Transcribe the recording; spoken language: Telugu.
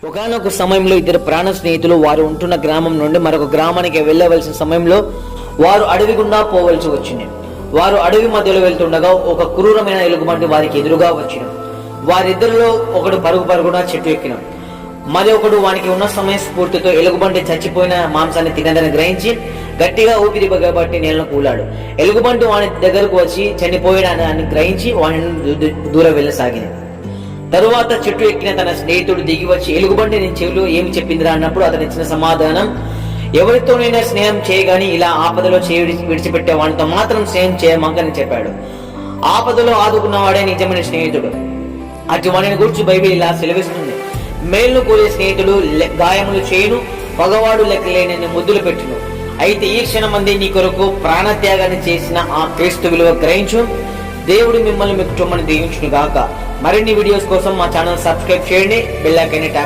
ఒకానొక సమయంలో ఇద్దరు ప్రాణ స్నేహితులు వారు ఉంటున్న గ్రామం నుండి మరొక గ్రామానికి వెళ్ళవలసిన సమయంలో వారు అడవి గుండా పోవలసి వచ్చింది. వారు అడవి మధ్యలో వెళ్తుండగా ఒక క్రూరమైన ఎలుగుబంటి వారికి ఎదురుగా వచ్చిన. వారిద్దరిలో ఒకడు పరుగున చెట్టు ఎక్కిన, మరి ఒకడు వానికి ఉన్న సమయ స్ఫూర్తితో ఎలుగుబంటి చచ్చిపోయిన మాంసాన్ని తినదని గ్రహించి గట్టిగా ఊపిరి బిగబట్టి నేలను కూలాడు. ఎలుగుబంటి వాని దగ్గరకు వచ్చి చనిపోయాడని గ్రహించి వాడిని దూరం వెళ్ళసాగింది. తరువాత చెట్టు ఎక్కిన తన స్నేహితుడు దిగి వచ్చి ఎలుగుబంటి నేను చెవిలో ఏమి చెప్పిందిరా అన్నప్పుడు అతను ఇచ్చిన సమాధానం, ఎవరితోనైనా స్నేహం చేయగాని ఇలా ఆపదలో విడిచిపెట్టే వాడితో మాత్రం స్నేహం చేయమంకని చెప్పాడు. ఆపదలో ఆదుకున్నవాడే నిజమైన స్నేహితుడు. అటు వాడిని గురించి బైబిల్ ఇలా సెలవిస్తుంది, మేలును కోరే స్నేహితుడు గాయములు చేయును, పగవాడు లెక్కలేని ముద్దులు పెట్టును. అయితే ఈ క్షణమంది నీ కొరకు ప్రాణత్యాగాన్ని చేసిన ఆ క్రీస్తు విలువ గ్రహించు. దేవుడు మిమ్మల్ని మీ కుటుంబాన్ని దీవించును గాక. మరిన్ని వీడియోస్ కోసం మా ఛానల్ సబ్స్క్రైబ్ చేయండి, బెల్ ఐకాన్